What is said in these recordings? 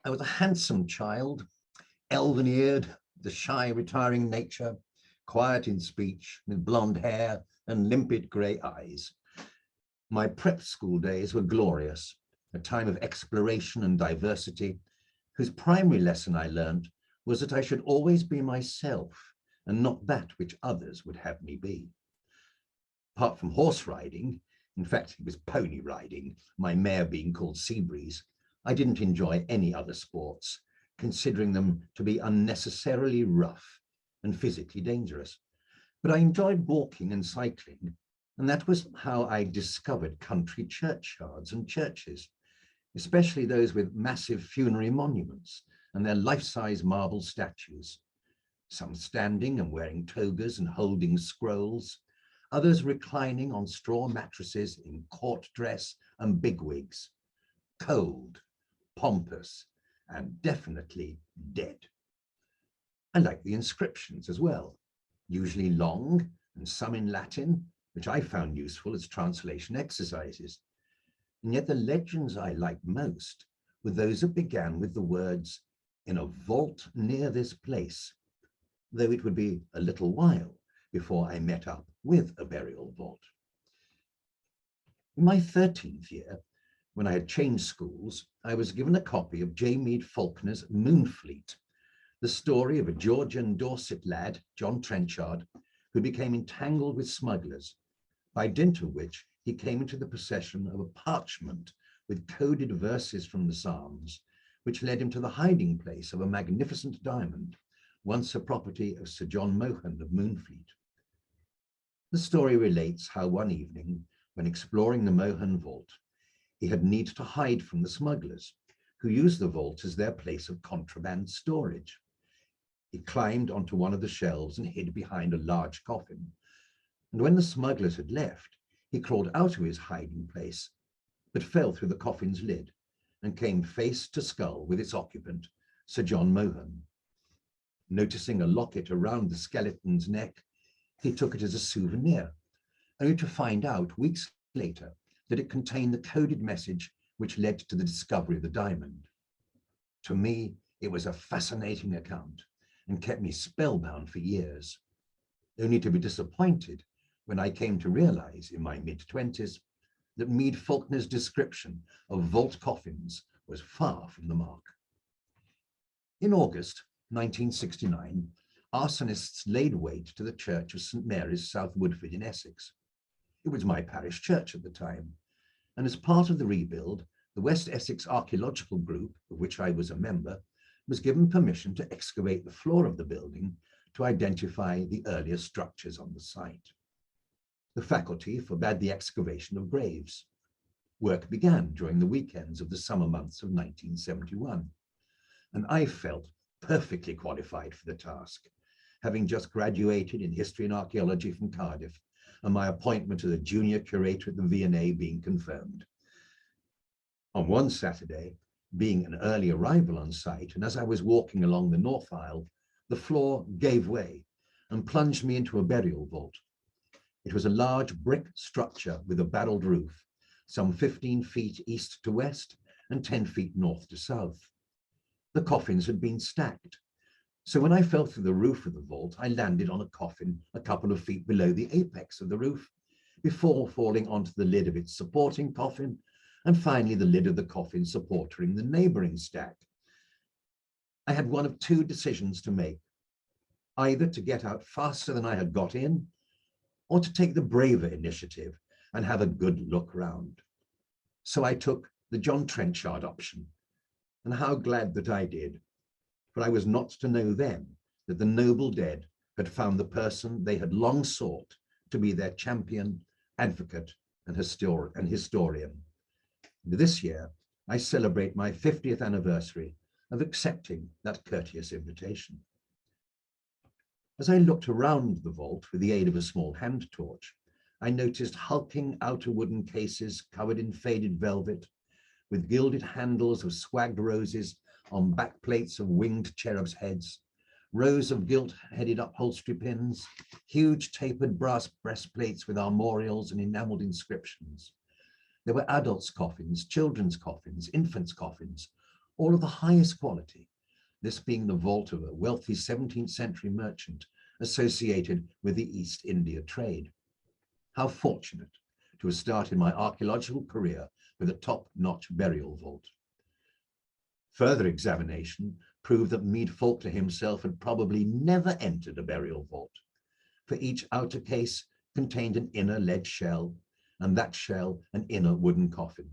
I was a handsome child, elven-eared, the shy, retiring nature, quiet in speech, with blonde hair and limpid grey eyes. My prep school days were glorious, a time of exploration and diversity, whose primary lesson I learned was that I should always be myself and not that which others would have me be. Apart from horse riding, in fact, it was pony riding, my mare being called Seabreeze, I didn't enjoy any other sports, considering them to be unnecessarily rough and physically dangerous. But I enjoyed walking and cycling, and that was how I discovered country churchyards and churches, especially those with massive funerary monuments and their life-size marble statues, some standing and wearing togas and holding scrolls, others reclining on straw mattresses in court dress and bigwigs, cold, pompous, and definitely dead. I like the inscriptions as well, usually long and some in Latin, which I found useful as translation exercises. And yet the legends I liked most were those that began with the words, "in a vault near this place," though it would be a little while before I met up with a burial vault. In my 13th year, when I had changed schools, I was given a copy of J. Mead Faulkner's Moonfleet, the story of a Georgian Dorset lad, John Trenchard, who became entangled with smugglers, by dint of which he came into the possession of a parchment with coded verses from the Psalms, which led him to the hiding place of a magnificent diamond, once a property of Sir John Mohun of Moonfleet. The story relates how one evening, when exploring the Mohun vault, he had need to hide from the smugglers, who used the vault as their place of contraband storage. He climbed onto one of the shelves and hid behind a large coffin. And when the smugglers had left, he crawled out of his hiding place, but fell through the coffin's lid and came face to skull with its occupant, Sir John Mohun. Noticing a locket around the skeleton's neck, he took it as a souvenir, only to find out weeks later that it contained the coded message which led to the discovery of the diamond. To me, it was a fascinating account and kept me spellbound for years, only to be disappointed when I came to realize in my mid-20s that Mead Faulkner's description of vault coffins was far from the mark. In August 1969, arsonists laid wait to the church of St. Mary's, South Woodford in Essex. It was my parish church at the time, and as part of the rebuild, the West Essex Archaeological Group, of which I was a member, was given permission to excavate the floor of the building to identify the earlier structures on the site. The faculty forbade the excavation of graves. Work began during the weekends of the summer months of 1971, and I felt perfectly qualified for the task, having just graduated in history and archaeology from Cardiff, and my appointment as a junior curator at the V&A being confirmed. On one Saturday, being an early arrival on site, and as I was walking along the north aisle, the floor gave way and plunged me into a burial vault. It was a large brick structure with a barreled roof, some 15 feet east to west and 10 feet north to south. The coffins had been stacked, so when I fell through the roof of the vault, I landed on a coffin a couple of feet below the apex of the roof, before falling onto the lid of its supporting coffin, and finally the lid of the coffin supporting the neighboring stack. I had one of two decisions to make, either to get out faster than I had got in, or to take the braver initiative and have a good look round. So I took the John Trenchard option, and how glad that I did. For I was not to know then that the noble dead had found the person they had long sought to be their champion, advocate, and historian. And this year, I celebrate my 50th anniversary of accepting that courteous invitation. As I looked around the vault with the aid of a small hand torch, I noticed hulking outer wooden cases covered in faded velvet, with gilded handles of swagged roses on back plates of winged cherubs' heads, rows of gilt-headed upholstery pins, huge tapered brass breastplates with armorials and enameled inscriptions. There were adults' coffins, children's coffins, infants' coffins, all of the highest quality, this being the vault of a wealthy 17th century merchant associated with the East India trade. How fortunate to have started my archaeological career with a top-notch burial vault. Further examination proved that Meade Faulkner himself had probably never entered a burial vault, for each outer case contained an inner lead shell, and that shell an inner wooden coffin.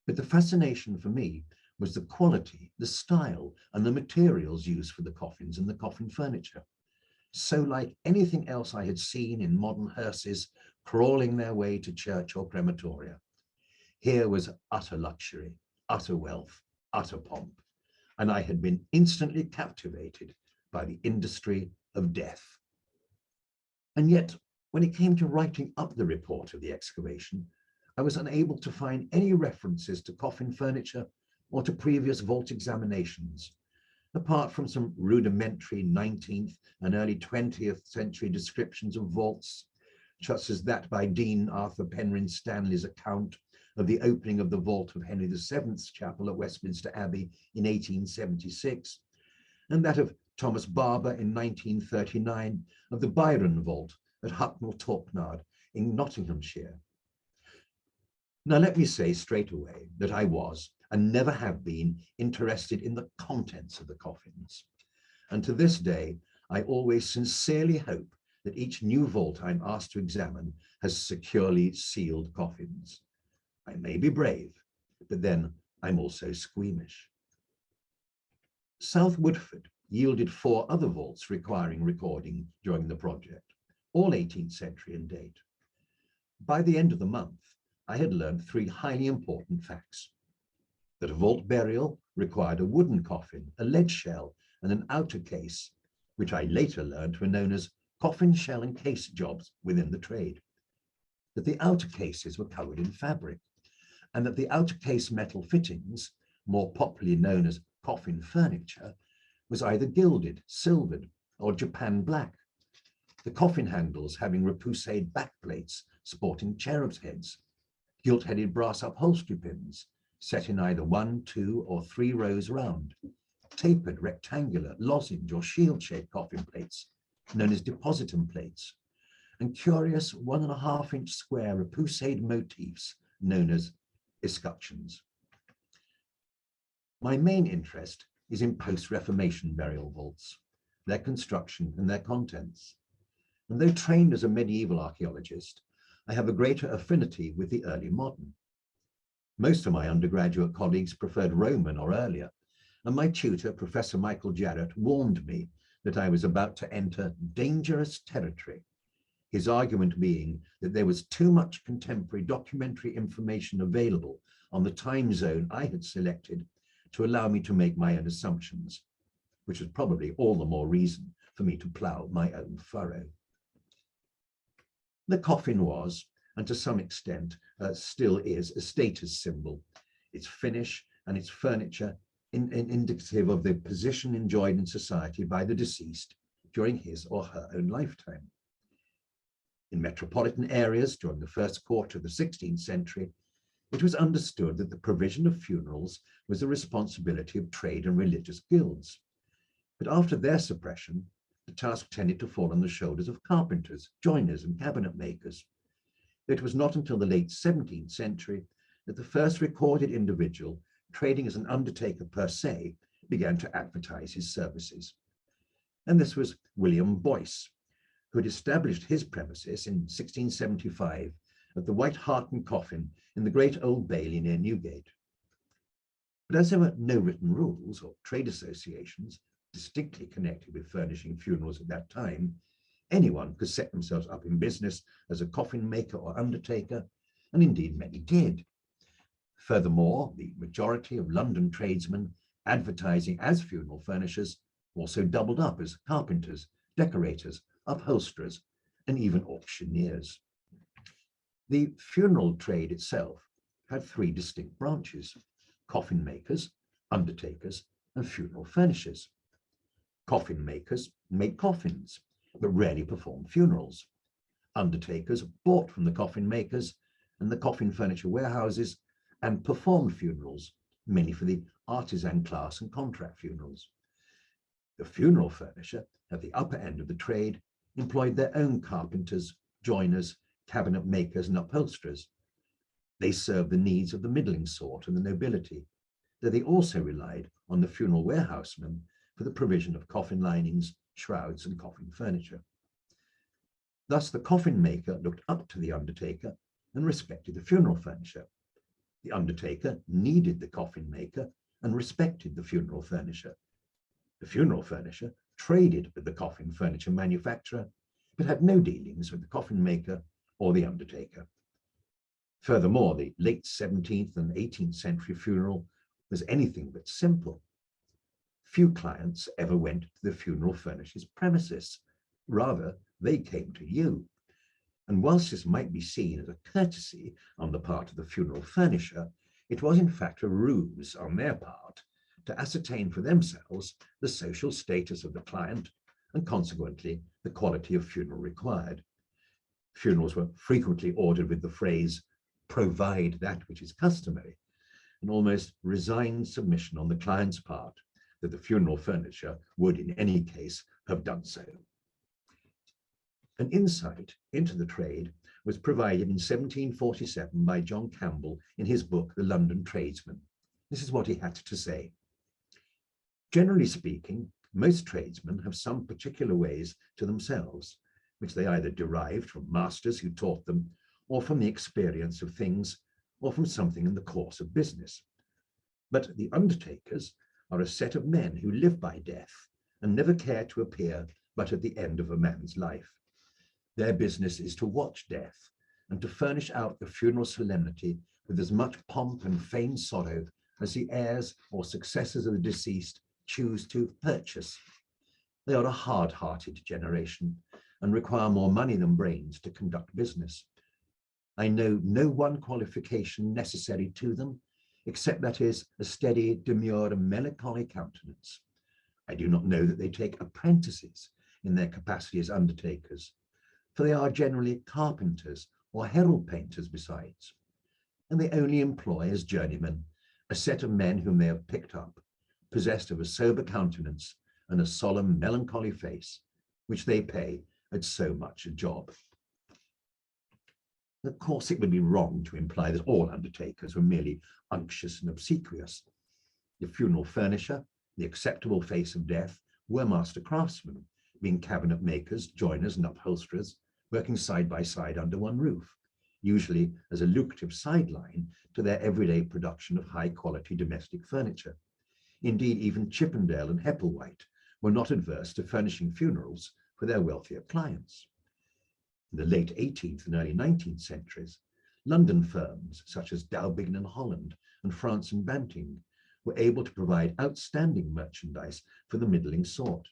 But the fascination for me was the quality, the style, and the materials used for the coffins and the coffin furniture. So like anything else I had seen in modern hearses crawling their way to church or crematoria, here was utter luxury, utter wealth, utter pomp, and I had been instantly captivated by the industry of death. And yet, when it came to writing up the report of the excavation, I was unable to find any references to coffin furniture or to previous vault examinations, apart from some rudimentary 19th and early 20th century descriptions of vaults, such as that by Dean Arthur Penrhyn Stanley's account of the opening of the vault of Henry VII's chapel at Westminster Abbey in 1876, and that of Thomas Barber in 1939 of the Byron vault at Hucknall Torknard in Nottinghamshire. Now let me say straight away that I was, and never have been, interested in the contents of the coffins. And to this day, I always sincerely hope that each new vault I'm asked to examine has securely sealed coffins. I may be brave, but then I'm also squeamish. South Woodford yielded 4 other vaults requiring recording during the project, all 18th century in date. By the end of the month, I had learned 3 highly important facts: that a vault burial required a wooden coffin, a lead shell, and an outer case, which I later learned were known as coffin, shell, and case jobs within the trade; that the outer cases were covered in fabric, and that the outer case metal fittings, more popularly known as coffin furniture, was either gilded, silvered, or Japan black, the coffin handles having repoussed backplates sporting cherubs' heads, gilt-headed brass upholstery pins, set in either 1, 2, or 3 rows round, tapered rectangular, lozenge, or shield-shaped coffin plates, known as depositum plates, and curious 1.5-inch square repoussed motifs, known as escutcheons. My main interest is in post-Reformation burial vaults, their construction and their contents. And though trained as a medieval archaeologist, I have a greater affinity with the early modern. Most of my undergraduate colleagues preferred Roman or earlier, and my tutor, Professor Michael Jarrett, warned me that I was about to enter dangerous territory, his argument being that there was too much contemporary documentary information available on the time zone I had selected to allow me to make my own assumptions, which was probably all the more reason for me to plough my own furrow. The coffin was, and to some extent still is, a status symbol, its finish and its furniture indicative of the position enjoyed in society by the deceased during his or her own lifetime. In metropolitan areas during the first quarter of the 16th century, it was understood that the provision of funerals was the responsibility of trade and religious guilds. But after their suppression, the task tended to fall on the shoulders of carpenters, joiners, and cabinet makers. It was not until the late 17th century that the first recorded individual trading as an undertaker per se began to advertise his services. And this was William Boyce, who had established his premises in 1675 at the White Hart and Coffin in the Great Old Bailey near Newgate. But as there were no written rules or trade associations distinctly connected with furnishing funerals at that time, anyone could set themselves up in business as a coffin maker or undertaker, and indeed many did. Furthermore, the majority of London tradesmen advertising as funeral furnishers also doubled up as carpenters, decorators, upholsterers, and even auctioneers. The funeral trade itself had 3 distinct branches: coffin makers, undertakers, and funeral furnishers. Coffin makers made coffins, but rarely performed funerals. Undertakers bought from the coffin makers and the coffin furniture warehouses, and performed funerals, mainly for the artisan class and contract funerals. The funeral furniture at the upper end of the trade employed their own carpenters, joiners, cabinet makers, and upholsterers. They served the needs of the middling sort and the nobility, though they also relied on the funeral warehousemen for the provision of coffin linings, shrouds, and coffin furniture. Thus, the coffin maker looked up to the undertaker and respected the funeral furniture. The undertaker needed the coffin maker and respected the funeral furniture. The funeral furniture traded with the coffin furniture manufacturer, but had no dealings with the coffin maker or the undertaker. Furthermore, the late 17th and 18th century funeral was anything but simple. Few clients ever went to the funeral furnisher's premises. Rather, they came to you. And whilst this might be seen as a courtesy on the part of the funeral furnisher, it was in fact a ruse on their part to ascertain for themselves the social status of the client and consequently the quality of funeral required. Funerals were frequently ordered with the phrase, "provide that which is customary," an almost resigned submission on the client's part that the funeral furniture would in any case have done so. An insight into the trade was provided in 1747 by John Campbell in his book, The London Tradesman. This is what he had to say. Generally speaking, most tradesmen have some particular ways to themselves, which they either derived from masters who taught them, or from the experience of things, or from something in the course of business. But the undertakers are a set of men who live by death and never care to appear but at the end of a man's life. Their business is to watch death and to furnish out the funeral solemnity with as much pomp and feigned sorrow as the heirs or successors of the deceased choose to purchase. They are a hard-hearted generation and require more money than brains to conduct business. I know no one qualification necessary to them, except that is a steady, demure, and melancholy countenance. I do not know that they take apprentices in their capacity as undertakers, for they are generally carpenters or herald painters besides, and they only employ as journeymen a set of men whom they have picked up, possessed of a sober countenance and a solemn, melancholy face, which they pay at so much a job. Of course, it would be wrong to imply that all undertakers were merely unctuous and obsequious. The funeral furnisher, the acceptable face of death, were master craftsmen, being cabinet makers, joiners, and upholsterers, working side by side under one roof, usually as a lucrative sideline to their everyday production of high-quality domestic furniture. Indeed, even Chippendale and Hepplewhite were not adverse to furnishing funerals for their wealthier clients. In the late 18th and early 19th centuries, London firms such as Daubign and Holland and France and Banting were able to provide outstanding merchandise for the middling sort.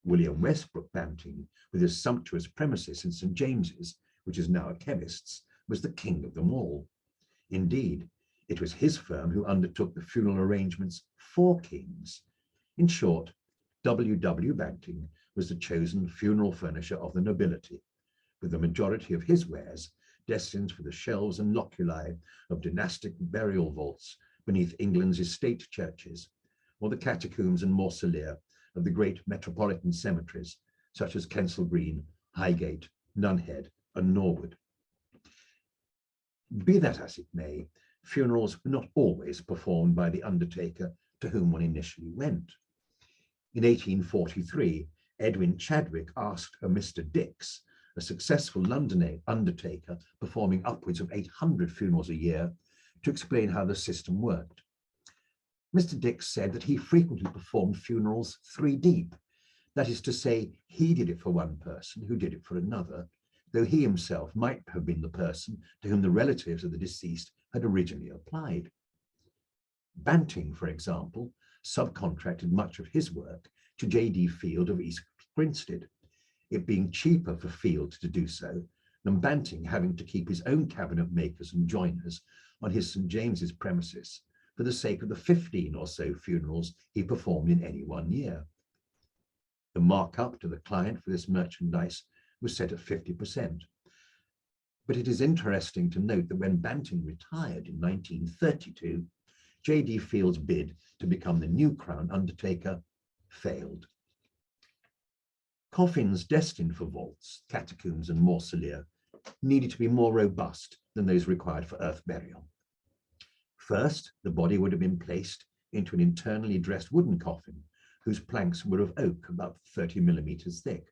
William Westbrook Banting, with his sumptuous premises in St. James's, which is now a chemist's, was the king of them all. Indeed, it was his firm who undertook the funeral arrangements for kings. In short, W. Banting was the chosen funeral furnisher of the nobility, with the majority of his wares destined for the shelves and loculi of dynastic burial vaults beneath England's estate churches, or the catacombs and mausolea of the great metropolitan cemeteries, such as Kensal Green, Highgate, Nunhead, and Norwood. Be that as it may, funerals were not always performed by the undertaker to whom one initially went. In 1843, Edwin Chadwick asked a Mr. Dix, a successful London undertaker performing upwards of 800 funerals a year, to explain how the system worked. Mr. Dix said that he frequently performed funerals 3 deep. That is to say, he did it for one person who did it for another, though he himself might have been the person to whom the relatives of the deceased had originally applied. Banting, for example, subcontracted much of his work to J.D. Field of East Grinstead, it being cheaper for Field to do so than Banting having to keep his own cabinet makers and joiners on his St. James's premises for the sake of the 15 or so funerals he performed in any one year. The markup to the client for this merchandise was set at 50%. But it is interesting to note that when Banting retired in 1932, J.D. Field's bid to become the new Crown Undertaker failed. Coffins destined for vaults, catacombs, and mausolea needed to be more robust than those required for earth burial. First, the body would have been placed into an internally dressed wooden coffin, whose planks were of oak about 30 millimeters thick.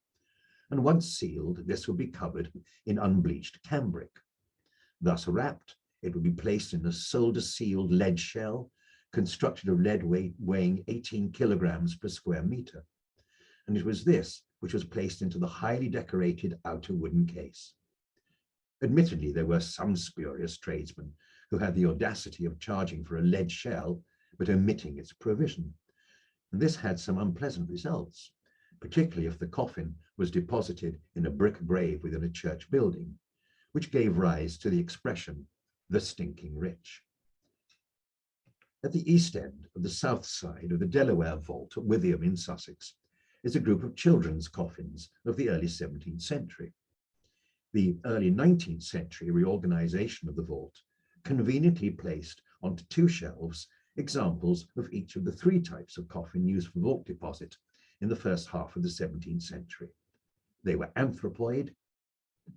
And once sealed, this would be covered in unbleached cambric. Thus wrapped, it would be placed in a solder-sealed lead shell, constructed of lead weighing 18 kilograms per square meter. And it was this which was placed into the highly decorated outer wooden case. Admittedly, there were some spurious tradesmen who had the audacity of charging for a lead shell, but omitting its provision. And this had some unpleasant results, particularly if the coffin was deposited in a brick grave within a church building, which gave rise to the expression, the stinking rich. At the east end of the south side of the Delaware Vault at Withyham in Sussex is a group of children's coffins of the early 17th century. The early 19th century reorganization of the vault conveniently placed onto two shelves examples of each of the three types of coffin used for vault deposit in the first half of the 17th century. They were anthropoid,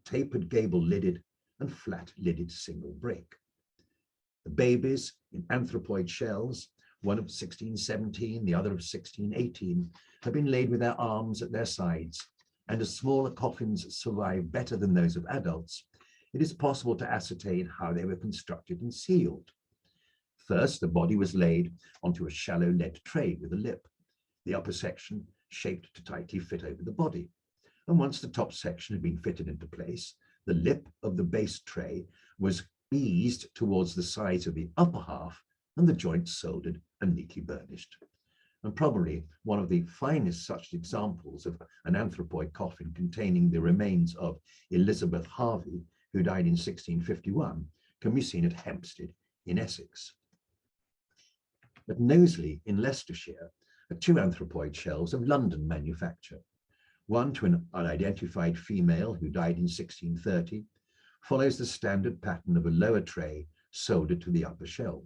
tapered gable-lidded, and flat-lidded single break. The babies in anthropoid shells, one of 1617, the other of 1618, have been laid with their arms at their sides, and as smaller coffins survive better than those of adults, it is possible to ascertain how they were constructed and sealed. First, the body was laid onto a shallow lead tray with a lip, the upper section shaped to tightly fit over the body. And once the top section had been fitted into place, the lip of the base tray was eased towards the sides of the upper half and the joints soldered and neatly burnished. And probably one of the finest such examples of an anthropoid coffin containing the remains of Elizabeth Harvey, who died in 1651, can be seen at Hampstead in Essex. At Knowsley in Leicestershire are two anthropoid shells of London manufacture. One to an unidentified female who died in 1630 follows the standard pattern of a lower tray soldered to the upper shelf.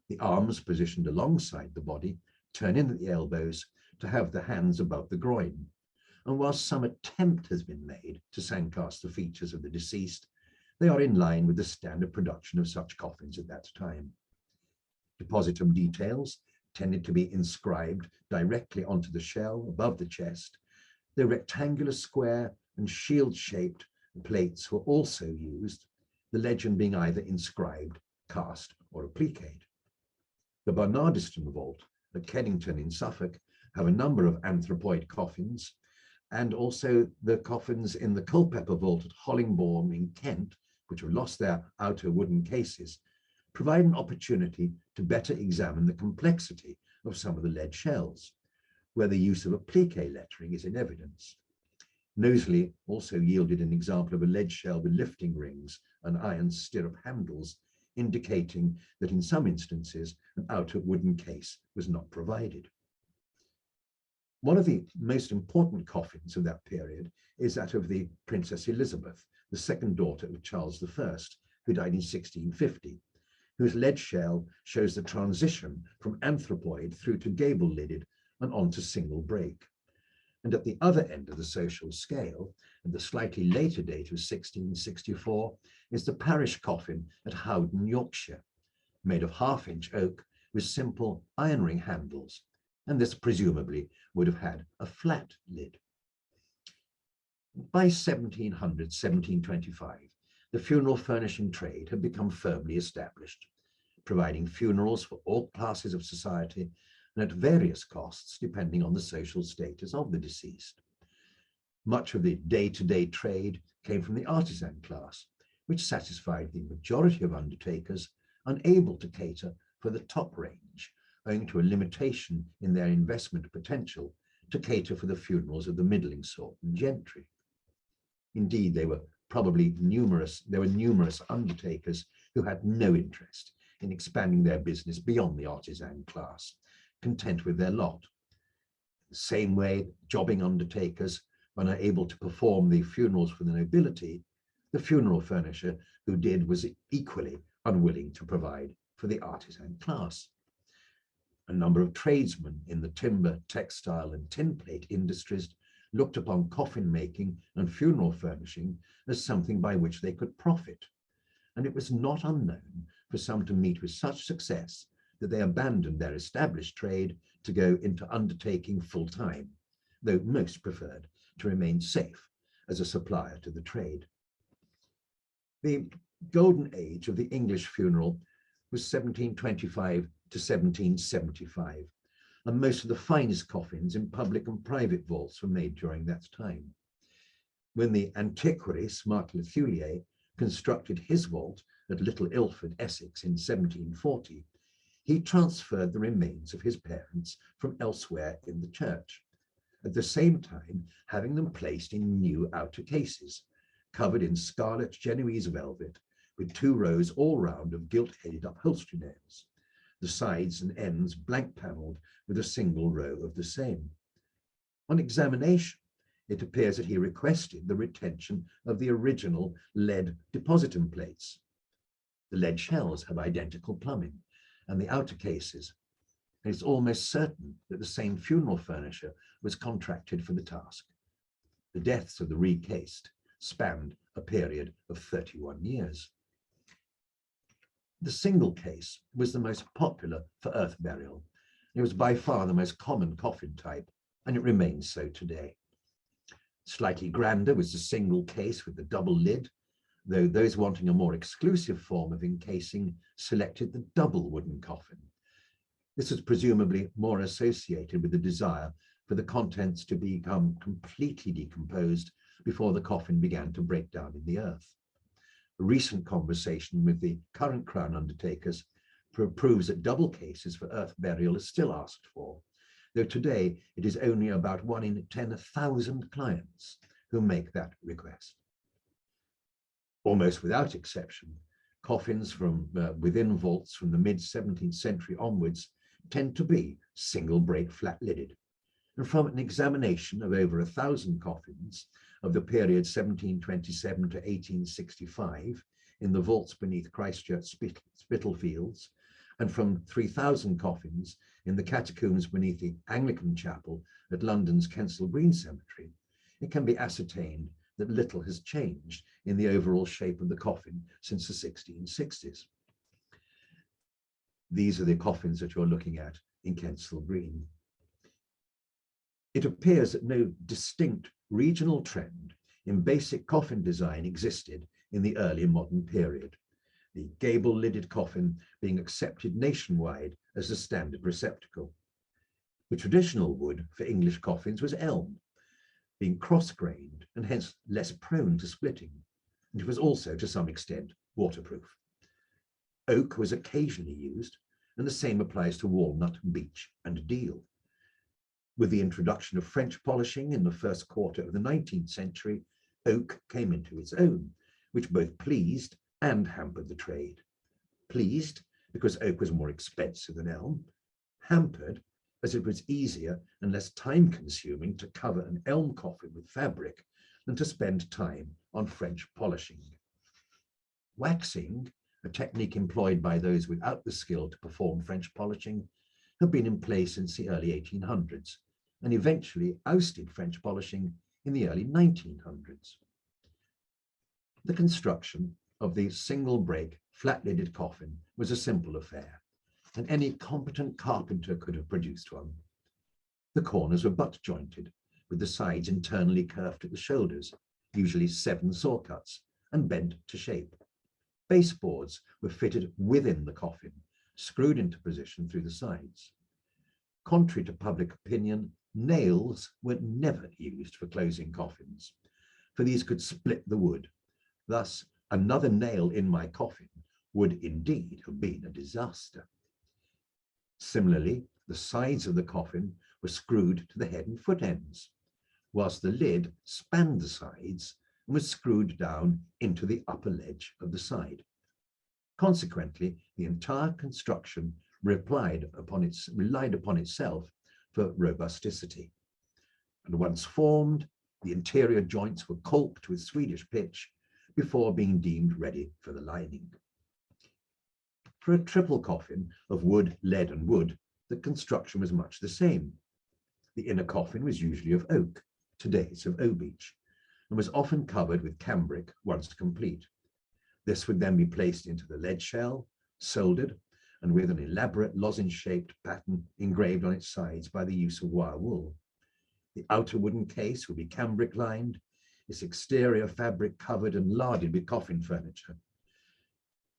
The arms positioned alongside the body turn in at the elbows to have the hands above the groin. And whilst some attempt has been made to sandcast the features of the deceased, they are in line with the standard production of such coffins at that time. Depositum details tended to be inscribed directly onto the shell above the chest. The rectangular, square, and shield-shaped plates were also used, the legend being either inscribed, cast, or appliqued. The Barnardiston Vault at Kennington in Suffolk have a number of anthropoid coffins, and also the coffins in the Culpeper Vault at Hollingbourne in Kent, which have lost their outer wooden cases, provide an opportunity to better examine the complexity of some of the lead shells, where the use of applique lettering is in evidence. Knowsley also yielded an example of a lead shell with lifting rings and iron stirrup handles, indicating that in some instances an outer wooden case was not provided. One of the most important coffins of that period is that of the Princess Elizabeth, the second daughter of Charles I, who died in 1650, whose lead shell shows the transition from anthropoid through to gable-lidded and onto single break. And at the other end of the social scale, at the slightly later date of 1664, is the parish coffin at Howden, Yorkshire, made of half-inch oak with simple iron ring handles, and this presumably would have had a flat lid. By 1700, 1725, the funeral furnishing trade had become firmly established, providing funerals for all classes of society and at various costs depending on the social status of the deceased. Much of the day-to-day trade came from the artisan class, which satisfied the majority of undertakers unable to cater for the top range, owing to a limitation in their investment potential to cater for the funerals of the middling sort and gentry. Indeed, there were numerous undertakers who had no interest in expanding their business beyond the artisan class, content with their lot. The same way, jobbing undertakers, when unable to perform the funerals for the nobility, The funeral furnisher who did was equally unwilling to provide for the artisan class. A number of tradesmen in the timber, textile, and tin plate industries looked upon coffin making and funeral furnishing as something by which they could profit, and it was not unknown for some to meet with such success that they abandoned their established trade to go into undertaking full-time, though most preferred to remain safe as a supplier to the trade. The golden age of the English funeral was 1725 to 1775, and most of the finest coffins in public and private vaults were made during that time. When the antiquary Smart Lethullier constructed his vault at Little Ilford, Essex in 1740, he transferred the remains of his parents from elsewhere in the church, at the same time having them placed in new outer cases, covered in scarlet Genoese velvet, with 2 rows all round of gilt-headed upholstery nails, the sides and ends blank panelled with a single row of the same. On examination, it appears that he requested the retention of the original lead depositum plates. The lead shells have identical plumbing, and the outer cases. And it's almost certain that the same funeral furnisher was contracted for the task. The deaths of the recased spanned a period of 31 years. The single case was the most popular for earth burial. It was by far the most common coffin type, and it remains so today. Slightly grander was the single case with the double lid, though those wanting a more exclusive form of encasing selected the double wooden coffin. This was presumably more associated with the desire for the contents to become completely decomposed before the coffin began to break down in the earth. A recent conversation with the current Crown undertakers proves that double cases for earth burial is still asked for, though today it is only about 1 in 10,000 clients who make that request. Almost without exception, coffins from within vaults from the mid-17th century onwards tend to be single break flat-lidded. And from an examination of over 1,000 coffins of the period 1727 to 1865 in the vaults beneath Christchurch Spitalfields, and from 3,000 coffins in the catacombs beneath the Anglican Chapel at London's Kensal Green Cemetery, it can be ascertained that little has changed in the overall shape of the coffin since the 1660s. These are the coffins that you're looking at in Kensal Green. It appears that no distinct regional trend in basic coffin design existed in the early modern period, the gable-lidded coffin being accepted nationwide as the standard receptacle. The traditional wood for English coffins was elm, being cross-grained and hence less prone to splitting, and it was also to some extent waterproof. Oak was occasionally used, and the same applies to walnut, beech, and deal. With the introduction of French polishing in the first quarter of the 19th century, oak came into its own, which both pleased and hampered the trade. Pleased because oak was more expensive than elm, hampered as it was easier and less time-consuming to cover an elm coffin with fabric than to spend time on French polishing. Waxing, a technique employed by those without the skill to perform French polishing, had been in place since the early 1800s and eventually ousted French polishing in the early 1900s. The construction of the single break flat-lidded coffin was a simple affair, and any competent carpenter could have produced one. The corners were butt jointed, with the sides internally curved at the shoulders, usually 7 saw cuts, and bent to shape. Baseboards were fitted within the coffin, screwed into position through the sides. Contrary to public opinion, nails were never used for closing coffins, for these could split the wood. Thus, another nail in my coffin would indeed have been a disaster. Similarly, the sides of the coffin were screwed to the head and foot ends, whilst the lid spanned the sides and was screwed down into the upper ledge of the side. Consequently, the entire construction relied upon itself for robusticity. And once formed, the interior joints were caulked with Swedish pitch before being deemed ready for the lining. For a triple coffin of wood, lead, and wood, the construction was much the same. The inner coffin was usually of oak, today it's of O-beech, and was often covered with cambric once complete. This would then be placed into the lead shell, soldered, and with an elaborate lozenge-shaped pattern engraved on its sides by the use of wire wool. The outer wooden case would be cambric lined, its exterior fabric covered and larded with coffin furniture.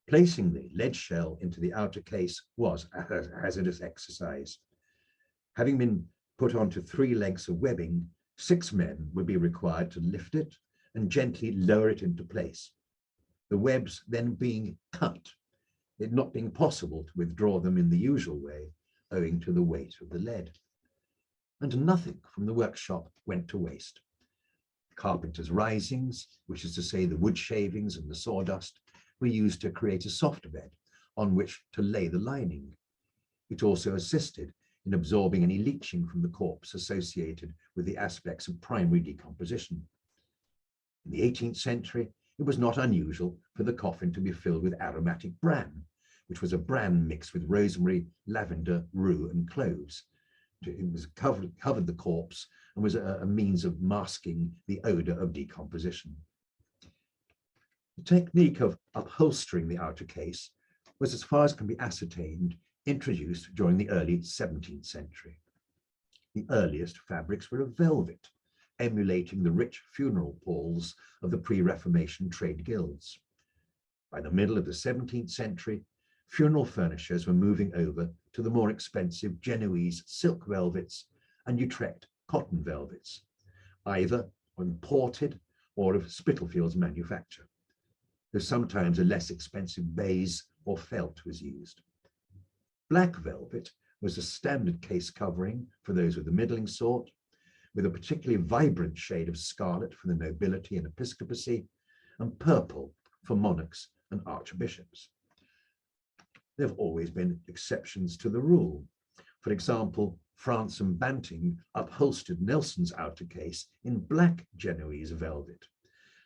Placing the lead shell into the outer case was a hazardous exercise. Having been put onto 3 lengths of webbing, 6 men would be required to lift it and gently lower it into place. The webs then being cut, it not being possible to withdraw them in the usual way, owing to the weight of the lead. And nothing from the workshop went to waste. Carpenter's risings, which is to say the wood shavings and the sawdust, were used to create a soft bed on which to lay the lining. It also assisted in absorbing any leaching from the corpse associated with the aspects of primary decomposition. In the 18th century, it was not unusual for the coffin to be filled with aromatic bran, which was a bran mixed with rosemary, lavender, rue, and cloves. It was covered the corpse and was a means of masking the odor of decomposition. The technique of upholstering the outer case was, as far as can be ascertained, introduced during the early 17th century. The earliest fabrics were of velvet, emulating the rich funeral palls of the pre-Reformation trade guilds. By the middle of the 17th century, funeral furnishers were moving over to the more expensive Genoese silk velvets and Utrecht cotton velvets, either imported or of Spitalfields manufacture, though sometimes a less expensive baize or felt was used. Black velvet was a standard case covering for those of the middling sort, with a particularly vibrant shade of scarlet for the nobility and episcopacy, and purple for monarchs and archbishops. There have always been exceptions to the rule. For example, France and Banting upholstered Nelson's outer case in black Genoese velvet.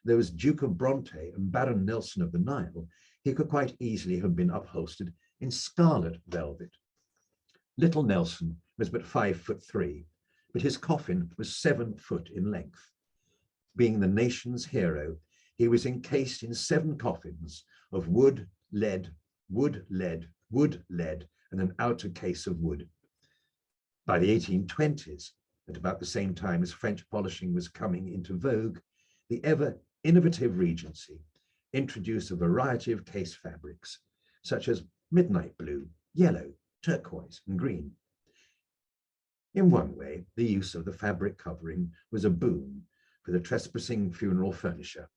Though as Duke of Bronte and Baron Nelson of the Nile, he could quite easily have been upholstered in scarlet velvet. Little Nelson was but 5'3", but his coffin was 7 foot in length. Being the nation's hero, he was encased in 7 coffins of wood, lead, wood, lead, wood, lead, and an outer case of wood. By the 1820s, at about the same time as French polishing was coming into vogue, the ever innovative Regency introduced a variety of case fabrics, such as midnight blue, yellow, turquoise, and green. In one way, the use of the fabric covering was a boon for the trespassing funeral furnisher,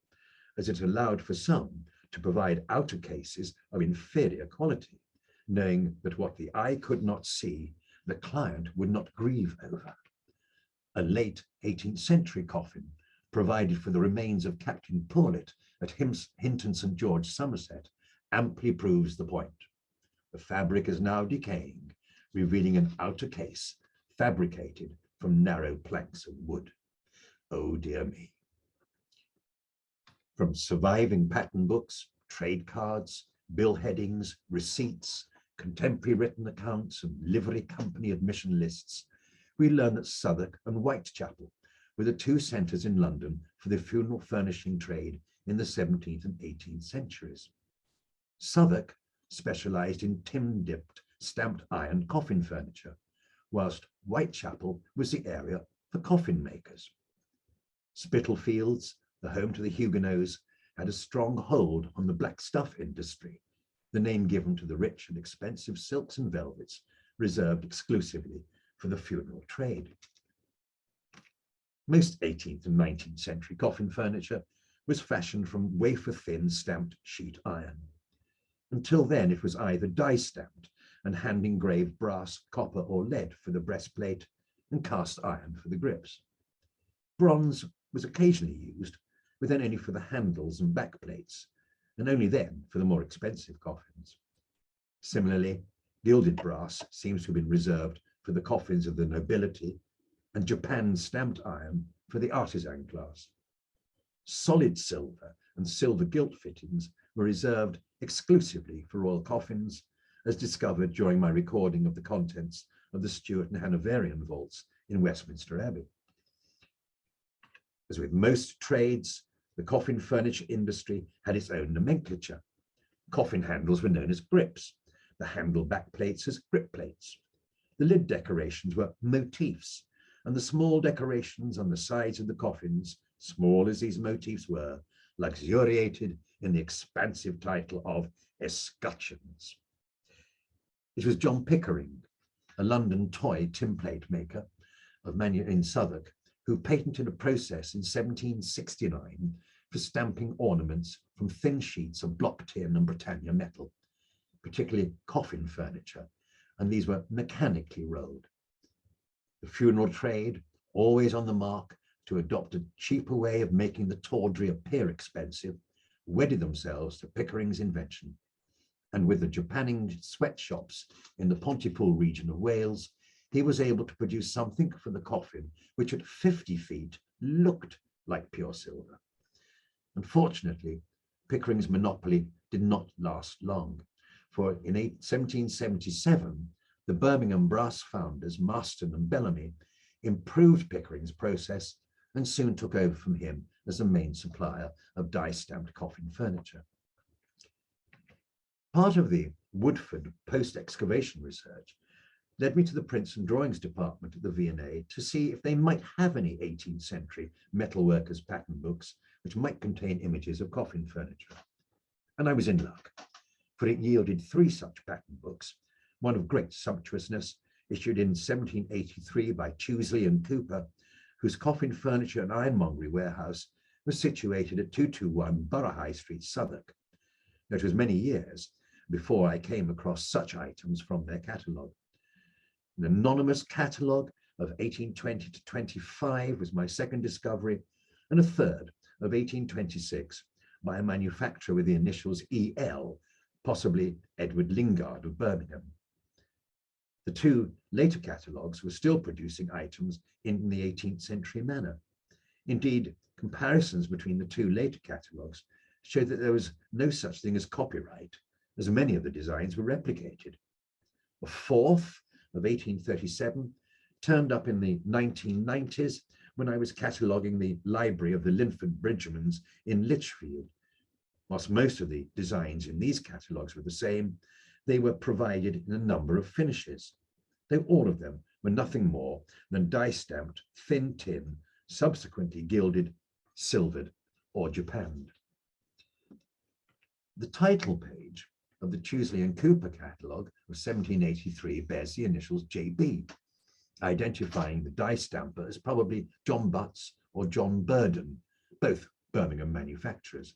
as it allowed for some to provide outer cases of inferior quality, knowing that what the eye could not see, the client would not grieve over. A late 18th century coffin provided for the remains of Captain Paulet at Hinton St. George, Somerset, amply proves the point. The fabric is now decaying, revealing an outer case fabricated from narrow planks of wood. Oh dear me. From surviving pattern books, trade cards, bill headings, receipts, contemporary written accounts, and livery company admission lists, we learn that Southwark and Whitechapel were the 2 centres in London for the funeral furnishing trade in the 17th and 18th centuries. Southwark specialised in tin-dipped stamped iron coffin furniture, whilst Whitechapel was the area for coffin makers. Spitalfields, the home to the Huguenots, had a strong hold on the black stuff industry, the name given to the rich and expensive silks and velvets reserved exclusively for the funeral trade. Most 18th and 19th century coffin furniture was fashioned from wafer-thin stamped sheet iron. Until then, it was either die-stamped and hand-engraved brass, copper, or lead for the breastplate, and cast iron for the grips. Bronze was occasionally used, but then only for the handles and backplates, and only then for the more expensive coffins. Similarly, gilded brass seems to have been reserved for the coffins of the nobility, and Japan stamped iron for the artisan class. Solid silver and silver gilt fittings were reserved exclusively for royal coffins, as discovered during my recording of the contents of the Stuart and Hanoverian vaults in Westminster Abbey. As with most trades, the coffin furniture industry had its own nomenclature. Coffin handles were known as grips, the handle back plates as grip plates. The lid decorations were motifs, and the small decorations on the sides of the coffins, small as these motifs were, luxuriated in the expansive title of escutcheons. It was John Pickering, a London toy tinplate maker in Southwark, who patented a process in 1769 for stamping ornaments from thin sheets of block tin and Britannia metal, particularly coffin furniture, and these were mechanically rolled. The funeral trade, always on the mark to adopt a cheaper way of making the tawdry appear expensive, wedded themselves to Pickering's invention. And with the japanning sweatshops in the Pontypool region of Wales, he was able to produce something for the coffin which at 50 feet looked like pure silver. Unfortunately, Pickering's monopoly did not last long, for in 1777, the Birmingham brass founders, Marston and Bellamy, improved Pickering's process and soon took over from him as the main supplier of die-stamped coffin furniture. Part of the Woodford post-excavation research led me to the prints and drawings department at the V&A to see if they might have any 18th century metalworkers' pattern books which might contain images of coffin furniture. And I was in luck, for it yielded 3 such pattern books, one of great sumptuousness, issued in 1783 by Chewsley and Cooper, whose coffin furniture and ironmongery warehouse was situated at 221 Borough High Street, Southwark. It was many years before I came across such items from their catalogue. An anonymous catalogue of 1820 to 25 was my second discovery, and a third of 1826 by a manufacturer with the initials EL, possibly Edward Lingard of Birmingham. The 2 later catalogues were still producing items in the 18th century manner. Indeed, comparisons between the 2 later catalogues showed that there was no such thing as copyright, as many of the designs were replicated. A 4th of 1837 turned up in the 1990s when I was cataloguing the library of the Linford Bridgemans in Lichfield. Whilst most of the designs in these catalogues were the same, they were provided in a number of finishes, though all of them were nothing more than die-stamped thin tin, subsequently gilded, silvered, or japanned. The title page of the Chewsley and Cooper catalogue of 1783 bears the initials JB, identifying the die stamper as probably John Butts or John Burden, both Birmingham manufacturers.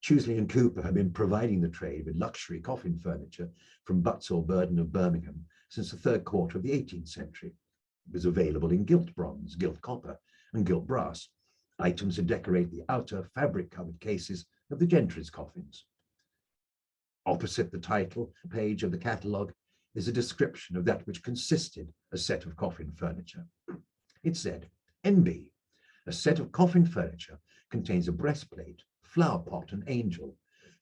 Chewsley and Cooper have been providing the trade with luxury coffin furniture from Butts or Burden of Birmingham since the 3rd quarter of the 18th century. It was available in gilt bronze, gilt copper, and gilt brass, items to decorate the outer fabric-covered cases of the gentry's coffins. Opposite the title page of the catalogue is a description of that which consisted a set of coffin furniture. It said, NB, a set of coffin furniture contains a breastplate, flower pot and angel,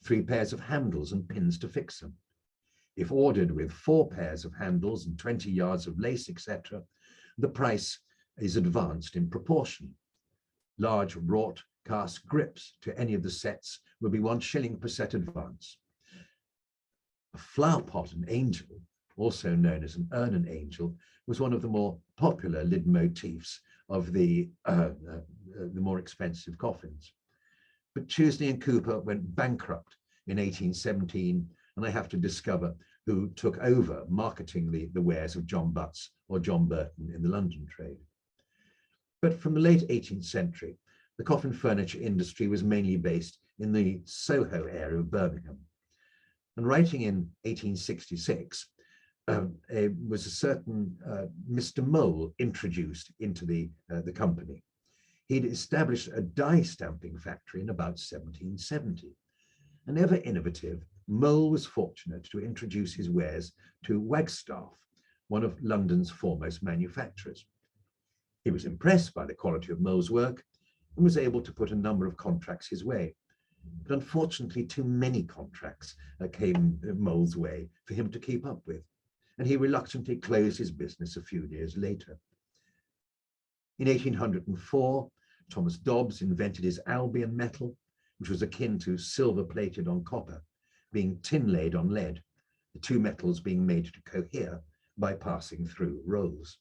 3 pairs of handles and pins to fix them. If ordered with 4 pairs of handles and 20 yards of lace, etc., the price is advanced in proportion. Large wrought cast grips to any of the sets will be 1 shilling per set advance. A flower pot and angel, also known as an urn and angel, was one of the more popular lid motifs of the more expensive coffins. But Chewsley and Cooper went bankrupt in 1817, and I have to discover who took over marketing the wares of John Butts or John Burton in the London trade. But from the late 18th century, the coffin furniture industry was mainly based in the Soho area of Birmingham. And writing in 1866, was a certain Mr. Mole introduced into the company. He'd established a die stamping factory in about 1770. And ever innovative, Mole was fortunate to introduce his wares to Wagstaff, one of London's foremost manufacturers. He was impressed by the quality of Mole's work and was able to put a number of contracts his way. But unfortunately, too many contracts came Mole's way for him to keep up with, and he reluctantly closed his business a few years later. In 1804, Thomas Dobbs invented his Albion metal, which was akin to silver plated on copper, being tin laid on lead, the two metals being made to cohere by passing through rolls.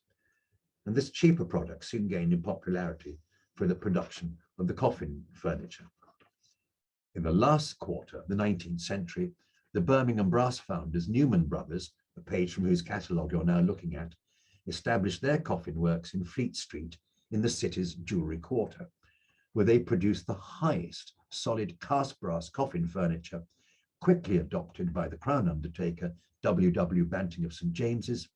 And this cheaper product soon gained in popularity for the production of the coffin furniture. In the last quarter of the 19th century, the Birmingham brass founders, Newman Brothers, the page from whose catalogue you're now looking at, established their coffin works in Fleet Street in the city's jewellery quarter, where they produced the highest solid cast brass coffin furniture, quickly adopted by the Crown undertaker, W. Banting of St. James's,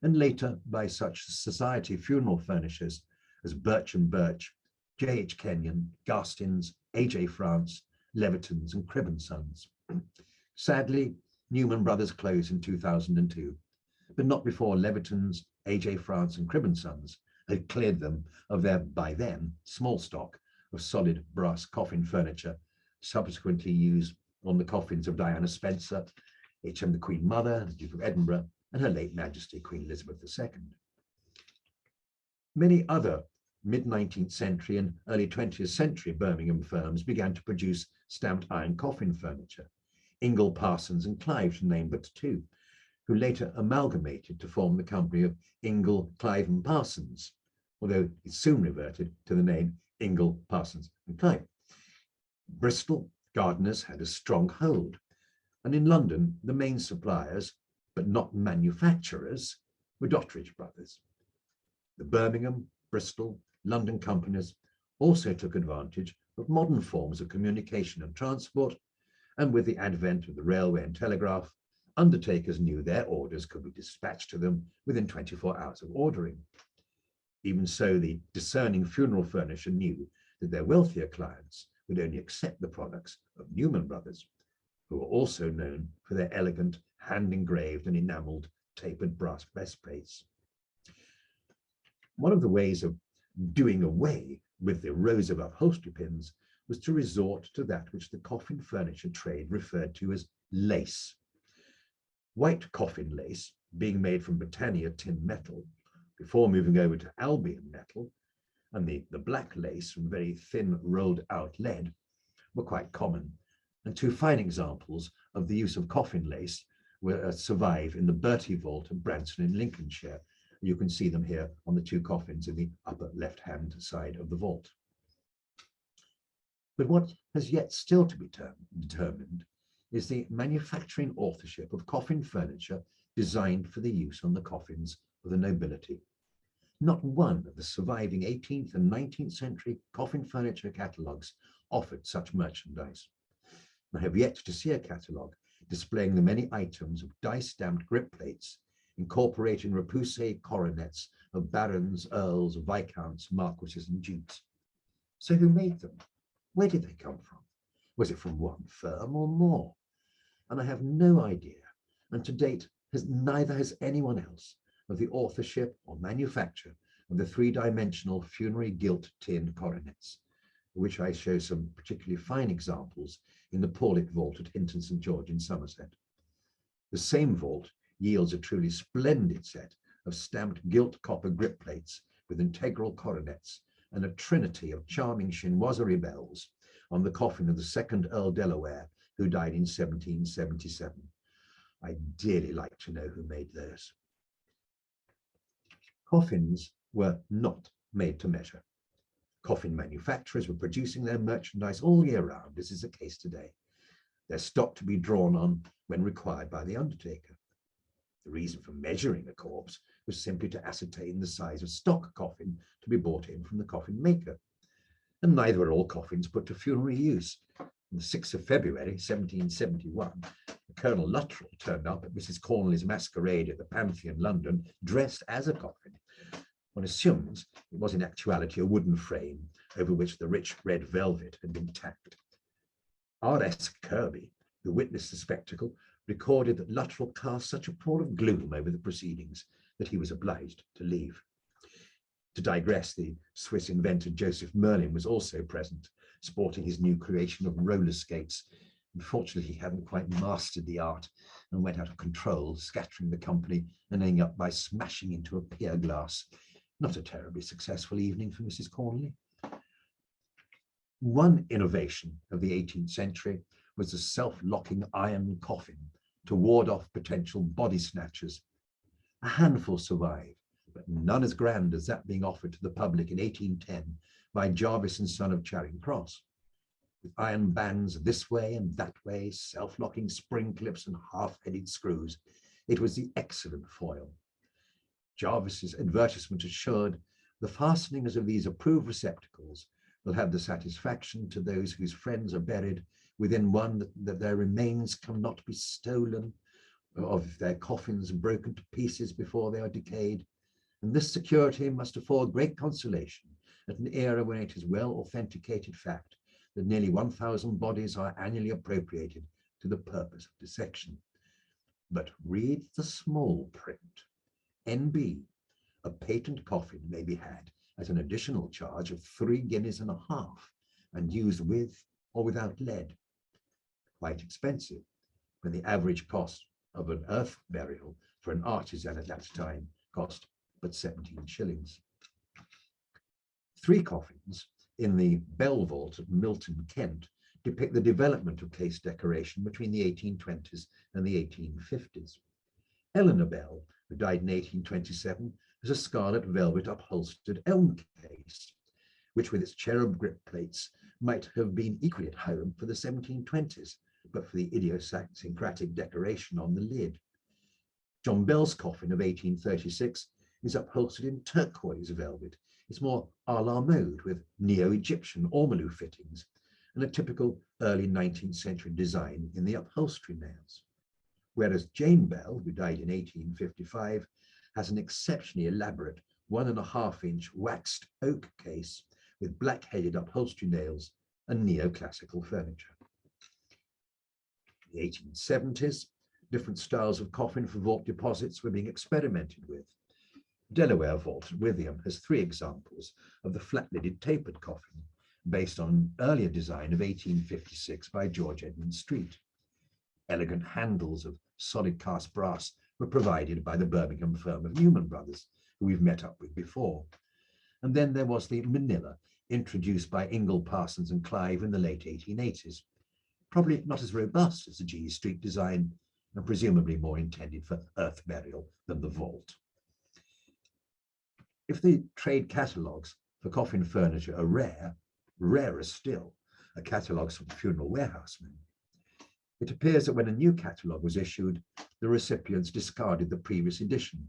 and later by such society funeral furnishers as Birch and Birch, J.H. Kenyon, Garstins, A.J. France, Leviton's and Cribb and Sons. Sadly, Newman Brothers closed in 2002, but not before Leviton's, A.J. France and Cribb and Sons had cleared them of their, by then, small stock of solid brass coffin furniture, subsequently used on the coffins of Diana Spencer, H.M. the Queen Mother, the Duke of Edinburgh, and Her late Majesty Queen Elizabeth II. Many other mid-19th century and early 20th century Birmingham firms began to produce stamped iron coffin furniture, Ingle, Parsons and Clive to name but two, who later amalgamated to form the company of Ingle, Clive and Parsons, although it soon reverted to the name Ingle, Parsons and Clive. Bristol, Gardner's had a strong hold, and in London, the main suppliers, but not manufacturers, were Doddridge Brothers. The Birmingham, Bristol, London companies also took advantage of modern forms of communication and transport, and with the advent of the railway and telegraph, undertakers knew their orders could be dispatched to them within 24 hours of ordering. Even so, the discerning funeral furnisher knew that their wealthier clients would only accept the products of Newman Brothers, who were also known for their elegant, hand-engraved and enamelled tapered brass breastplates. One of the ways of doing away with the rows of upholstery pins was to resort to that which the coffin furniture trade referred to as lace. White coffin lace, being made from Britannia tin metal, before moving over to Albion metal, and the black lace from very thin rolled out lead, were quite common. And two fine examples of the use of coffin lace survive in the Bertie Vault of Branston in Lincolnshire. You can see them here on the two coffins in the upper left-hand side of the vault. But what has yet still to be determined is the manufacturing authorship of coffin furniture designed for the use on the coffins of the nobility. Not one of the surviving 18th and 19th century coffin furniture catalogues offered such merchandise. I have yet to see a catalogue displaying the many items of die-stamped grip plates incorporating repoussé coronets of barons, earls, viscounts, marquises, and dukes. So who made them? Where did they come from? Was it from one firm or more? And I have no idea, and to date neither has anyone else, of the authorship or manufacture of the three-dimensional funerary gilt tin coronets, which I show some particularly fine examples in the Paulet vault at Hinton St. George in Somerset. The same vault yields a truly splendid set of stamped gilt copper grip plates with integral coronets and a trinity of charming chinoiserie bells on the coffin of the second Earl Delaware, who died in 1777. I'd dearly like to know who made those. Coffins were not made to measure. Coffin manufacturers were producing their merchandise all year round, as is the case today. Their stock to be drawn on when required by the undertaker. The reason for measuring a corpse was simply to ascertain the size of stock coffin to be bought in from the coffin maker. And neither were all coffins put to funerary use. On the 6th of February, 1771, Colonel Luttrell turned up at Mrs. Cornley's masquerade at the Pantheon, London, dressed as a coffin. One assumes it was in actuality a wooden frame over which the rich red velvet had been tacked. R.S. Kirby, who witnessed the spectacle, recorded that Luttrell cast such a pall of gloom over the proceedings that he was obliged to leave. To digress, the Swiss inventor Joseph Merlin was also present, sporting his new creation of roller skates. Unfortunately, he hadn't quite mastered the art and went out of control, scattering the company and ending up by smashing into a pier glass. Not a terribly successful evening for Mrs. Cornley. One innovation of the 18th century was the self-locking iron coffin to ward off potential body snatchers. A handful survive, but none as grand as that being offered to the public in 1810 by Jarvis and Son of Charing Cross. With iron bands this way and that way, self-locking spring clips and half-headed screws, it was the excellent foil. Jarvis's advertisement assured the fastenings of these approved receptacles will have the satisfaction to those whose friends are buried within one that their remains cannot be stolen, or of their coffins broken to pieces before they are decayed. And this security must afford great consolation at an era when it is well authenticated fact that nearly 1,000 bodies are annually appropriated to the purpose of dissection. But read the small print. NB, a patent coffin may be had at an additional charge of 3.5 guineas and used with or without lead. Quite expensive, when the average cost of an earth burial for an artisan at that time cost but 17 shillings. 3 coffins in the Bell Vault at Milton, Kent, depict the development of case decoration between the 1820s and the 1850s. Eleanor Bell, who died in 1827, has a scarlet velvet upholstered elm case, which with its cherub grip plates might have been equally at home for the 1720s, but for the idiosyncratic decoration on the lid. John Bell's coffin of 1836 is upholstered in turquoise velvet. It's more a la mode with neo-Egyptian ormolu fittings and a typical early 19th century design in the upholstery nails. Whereas Jane Bell, who died in 1855, has an exceptionally elaborate 1.5-inch waxed oak case with black-headed upholstery nails and neoclassical furniture. In the 1870s, different styles of coffin for vault deposits were being experimented with. Delaware Vault at Withyham has 3 examples of the flat-lidded tapered coffin, based on an earlier design of 1856 by George Edmund Street. Elegant handles of solid cast brass were provided by the Birmingham firm of Newman Brothers, who we've met up with before. And then there was the Manila, introduced by Ingle, Parsons and Clive in the late 1880s. Probably not as robust as the G Street design, and presumably more intended for earth burial than the vault. If the trade catalogues for coffin furniture are rare, rarer still are catalogues from funeral warehousemen. It appears that when a new catalogue was issued, the recipients discarded the previous edition,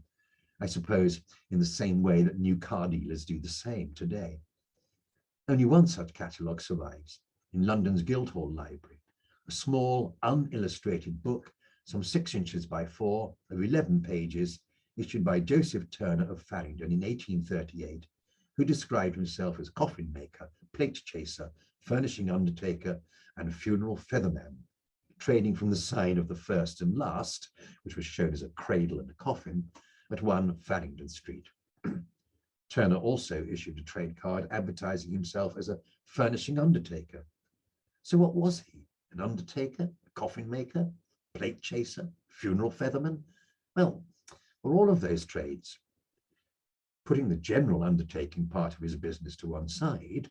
I suppose in the same way that new car dealers do the same today. Only one such catalogue survives in London's Guildhall Library, a small unillustrated book, some 6 inches by 4, of 11 pages, issued by Joseph Turner of Farringdon in 1838, who described himself as coffin maker, plate chaser, furnishing undertaker, and funeral featherman, trading from the sign of the first and last, which was shown as a cradle and a coffin, at 1 Farringdon Street. Turner also issued a trade card advertising himself as a furnishing undertaker. So what was he? An undertaker, a coffin maker, plate chaser, funeral featherman? Well, for all of those trades, putting the general undertaking part of his business to one side,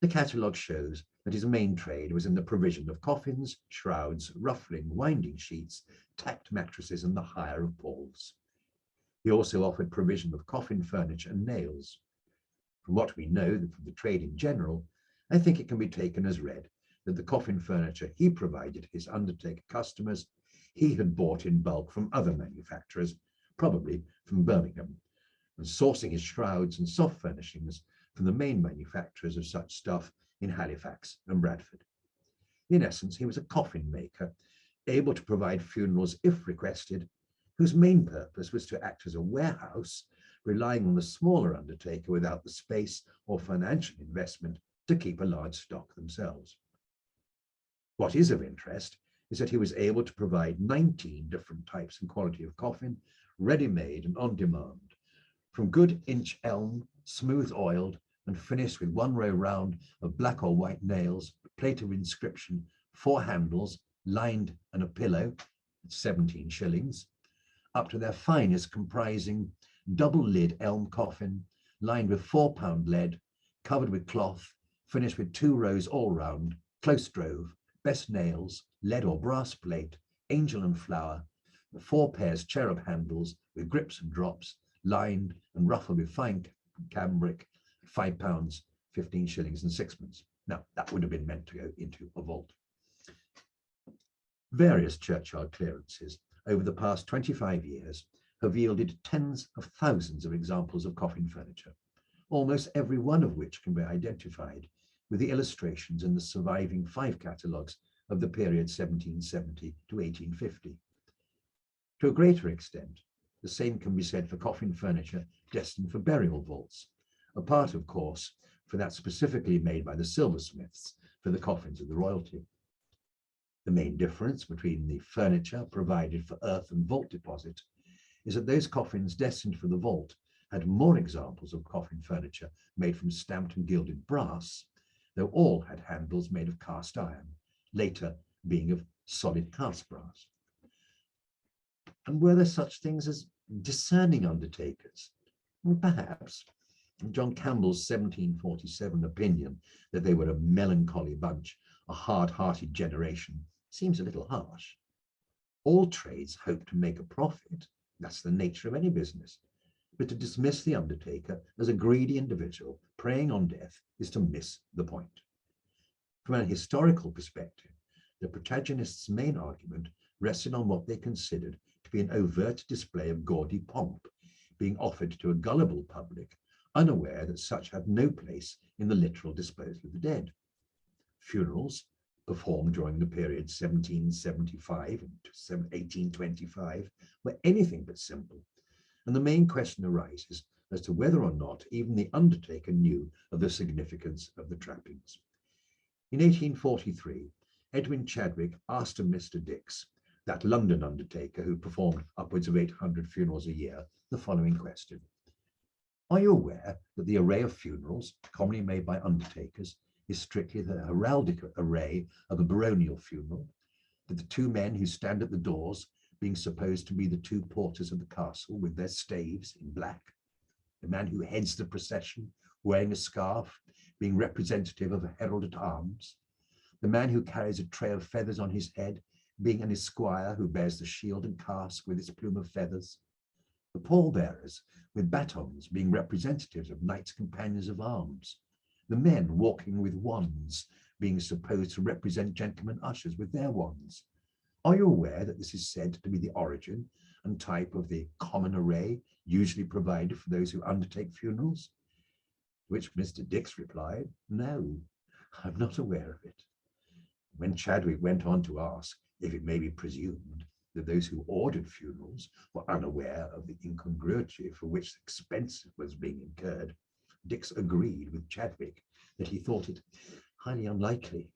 the catalogue shows that his main trade was in the provision of coffins, shrouds, ruffling, winding sheets, tacked mattresses, and the hire of palls. He also offered provision of coffin furniture and nails. From what we know from the trade in general, I think it can be taken as read that the coffin furniture he provided his undertaker customers, he had bought in bulk from other manufacturers, probably from Birmingham, and sourcing his shrouds and soft furnishings from the main manufacturers of such stuff in Halifax and Bradford. In essence, he was a coffin maker, able to provide funerals if requested, whose main purpose was to act as a warehouse, relying on the smaller undertaker without the space or financial investment to keep a large stock themselves. What is of interest is that he was able to provide 19 different types and quality of coffin, ready-made and on demand, from good inch elm smooth oiled and finished with one row round of black or white nails, a plate of inscription, 4 handles, lined and a pillow, 17 shillings, up to their finest comprising double lid elm coffin, lined with £4 lead, covered with cloth, finished with 2 rows all round, close drove, best nails, lead or brass plate, angel and flower, 4 pairs cherub handles with grips and drops, lined and ruffled with fine cambric, £5, 15 shillings and 6pence. Now, that would have been meant to go into a vault. Various churchyard clearances over the past 25 years have yielded tens of thousands of examples of coffin furniture, almost every one of which can be identified with the illustrations in the surviving 5 catalogues of the period 1770 to 1850. To a greater extent, the same can be said for coffin furniture destined for burial vaults, apart, of course, for that specifically made by the silversmiths for the coffins of the royalty. The main difference between the furniture provided for earth and vault deposit is that those coffins destined for the vault had more examples of coffin furniture made from stamped and gilded brass, though all had handles made of cast iron, later being of solid cast brass. And were there such things as discerning undertakers? Well, perhaps. John Campbell's 1747 opinion that they were a melancholy bunch, a hard-hearted generation, seems a little harsh. All trades hope to make a profit. That's the nature of any business. But to dismiss the undertaker as a greedy individual preying on death is to miss the point. From an historical perspective, the protagonists' main argument rested on what they considered to be an overt display of gaudy pomp, being offered to a gullible public, unaware that such had no place in the literal disposal of the dead. Funerals, performed during the period 1775 to 1825, were anything but simple, and the main question arises as to whether or not even the undertaker knew of the significance of the trappings. In 1843, Edwin Chadwick asked of Mr. Dix, that London undertaker who performed upwards of 800 funerals a year, the following question: are you aware that the array of funerals commonly made by undertakers is strictly the heraldic array of a baronial funeral, that the 2 men who stand at the doors being supposed to be the 2 porters of the castle with their staves in black, the man who heads the procession wearing a scarf being representative of a herald at arms, the man who carries a tray of feathers on his head being an esquire who bears the shield and casque with its plume of feathers, the pallbearers with batons being representatives of knights companions of arms, the men walking with wands being supposed to represent gentlemen ushers with their wands. Are you aware that this is said to be the origin and type of the common array usually provided for those who undertake funerals? To which Mr. Dix replied, no, I'm not aware of it. When Chadwick went on to ask if it may be presumed that those who ordered funerals were unaware of the incongruity for which the expense was being incurred, Dix agreed with Chadwick that he thought it highly unlikely.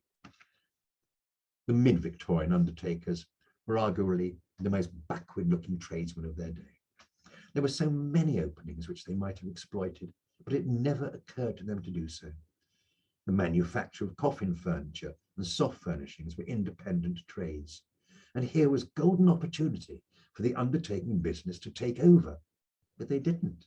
The mid-Victorian undertakers were arguably the most backward-looking tradesmen of their day. There were so many openings which they might have exploited, but it never occurred to them to do so. The manufacture of coffin furniture and soft furnishings were independent trades, and here was golden opportunity for the undertaking business to take over, but they didn't.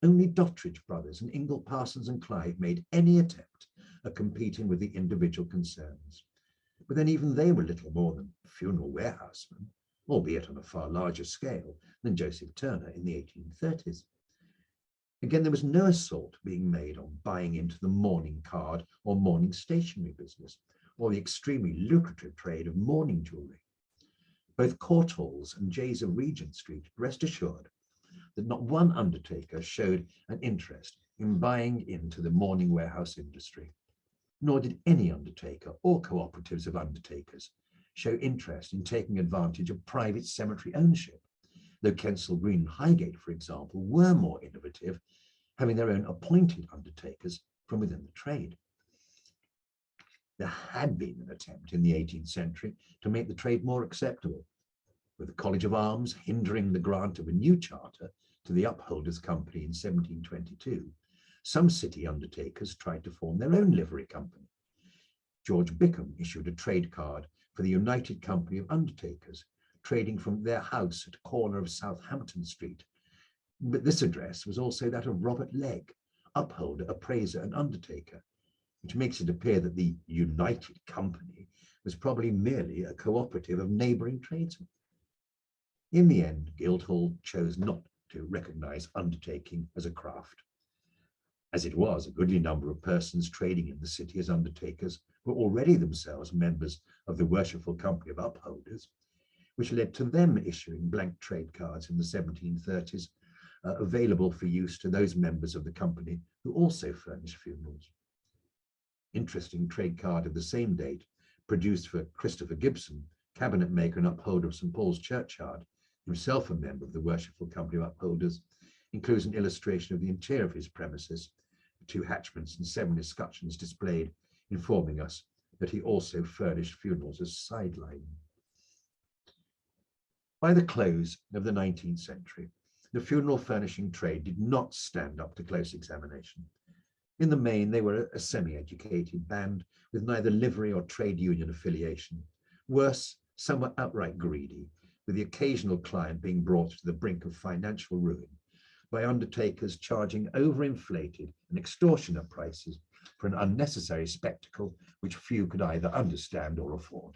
Only Dottridge Brothers and Ingle Parsons and Clive made any attempt at competing with the individual concerns. But then even they were little more than funeral warehousemen, albeit on a far larger scale than Joseph Turner in the 1830s. Again, there was no assault being made on buying into the mourning card or mourning stationery business, or the extremely lucrative trade of mourning jewellery. Both Courtauls and Jays of Regent Street rest assured that not one undertaker showed an interest in buying into the mourning warehouse industry, nor did any undertaker or cooperatives of undertakers show interest in taking advantage of private cemetery ownership, though Kensal Green and Highgate, for example, were more innovative, having their own appointed undertakers from within the trade. There had been an attempt in the 18th century to make the trade more acceptable, with the College of Arms hindering the grant of a new charter to the Upholders Company in 1722, Some city undertakers tried to form their own livery company. George Bickham issued a trade card for the United Company of Undertakers, trading from their house at the corner of Southampton Street. But this address was also that of Robert Legg, upholder, appraiser, and undertaker, which makes it appear that the United Company was probably merely a cooperative of neighbouring tradesmen. In the end, Guildhall chose not to recognise undertaking as a craft. As it was, a goodly number of persons trading in the city as undertakers were already themselves members of the Worshipful Company of Upholders, which led to them issuing blank trade cards in the 1730s, available for use to those members of the company who also furnished funerals. Interesting trade card of the same date, produced for Christopher Gibson, cabinet maker and upholder of St. Paul's Churchyard, himself a member of the Worshipful Company of Upholders, includes an illustration of the interior of his premises, 2 hatchments and 7 escutcheons displayed, informing us that he also furnished funerals as sideline. By the close of the 19th century, the funeral furnishing trade did not stand up to close examination. In the main, they were a semi-educated band with neither livery or trade union affiliation. Worse, some were outright greedy, with the occasional client being brought to the brink of financial ruin by undertakers charging overinflated and extortionate prices for an unnecessary spectacle which few could either understand or afford.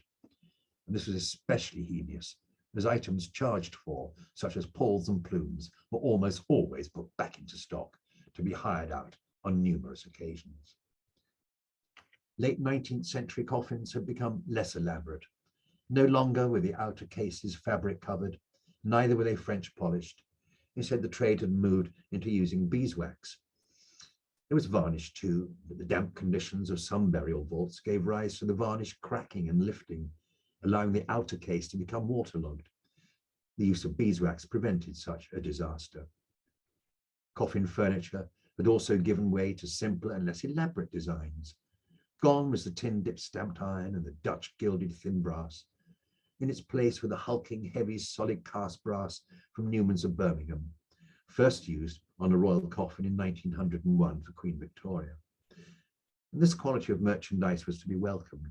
And this was especially heinous, as items charged for, such as palls and plumes, were almost always put back into stock to be hired out on numerous occasions. Late 19th century coffins had become less elaborate. No longer were the outer cases fabric covered, neither were they French polished. Instead, the trade had moved into using beeswax. It was varnished too, but the damp conditions of some burial vaults gave rise to the varnish cracking and lifting, allowing the outer case to become waterlogged. The use of beeswax prevented such a disaster. Coffin furniture had also given way to simpler and less elaborate designs. Gone was the tin-dipped stamped iron and the Dutch gilded thin brass. In its place were the hulking, heavy, solid cast brass from Newman's of Birmingham, first used on a royal coffin in 1901 for Queen Victoria. And this quality of merchandise was to be welcomed,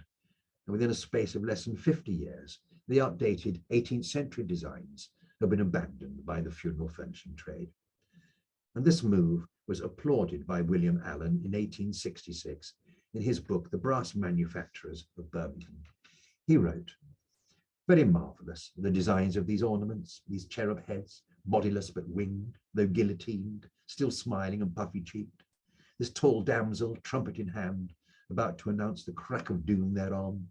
and within a space of less than 50 years, the outdated 18th century designs had been abandoned by the funeral furnishing trade. And this move was applauded by William Allen in 1866 in his book, The Brass Manufacturers of Birmingham. He wrote, "Very marvellous are the designs of these ornaments, these cherub heads, bodiless but winged, though guillotined, still smiling and puffy-cheeked. This tall damsel, trumpet in hand, about to announce the crack of doom thereon.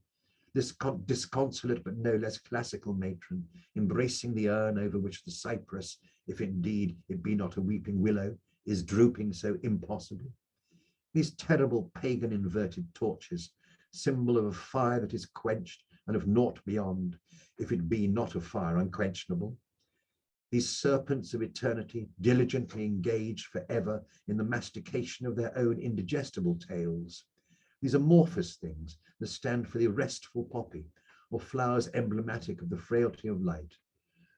This disconsolate but no less classical matron, embracing the urn over which the cypress, if indeed it be not a weeping willow, is drooping so impossibly. These terrible pagan inverted torches, symbol of a fire that is quenched and of naught beyond, if it be not a fire unquenchable. These serpents of eternity, diligently engaged forever in the mastication of their own indigestible tails. These amorphous things that stand for the restful poppy, or flowers emblematic of the frailty of light.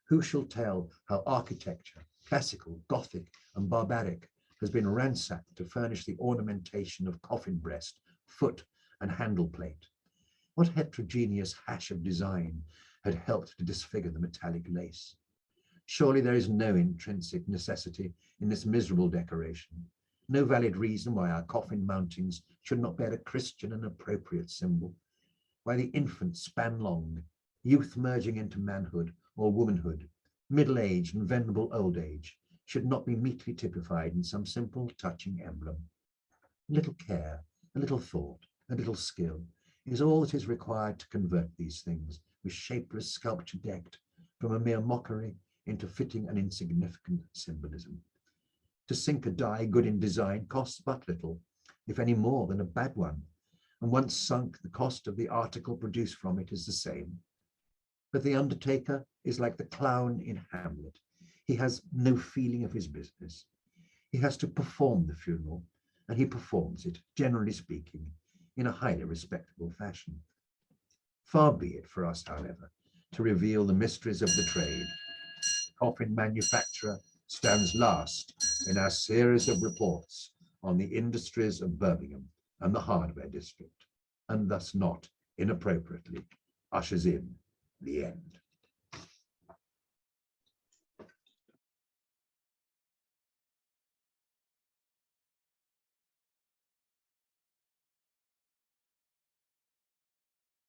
Who shall tell how architecture, classical, Gothic, and barbaric, has been ransacked to furnish the ornamentation of coffin breast, foot, and handle plate? What heterogeneous hash of design had helped to disfigure the metallic lace? Surely there is no intrinsic necessity in this miserable decoration, no valid reason why our coffin mountings should not bear a Christian and appropriate symbol, why the infant span long, youth merging into manhood or womanhood, middle age and venerable old age, should not be meekly typified in some simple, touching emblem. A little care, a little thought, a little skill is all that is required to convert these things, with shapeless sculpture decked, from a mere mockery into fitting and insignificant symbolism. To sink a die good in design costs but little, if any more than a bad one, and once sunk, the cost of the article produced from it is the same. But the undertaker is like the clown in Hamlet. He has no feeling of his business. He has to perform the funeral, and he performs it, generally speaking, in a highly respectable fashion. Far be it for us, however, to reveal the mysteries of the trade. Coffin manufacturer stands last in our series of reports on the industries of Birmingham and the hardware district, and thus not inappropriately ushers in the end.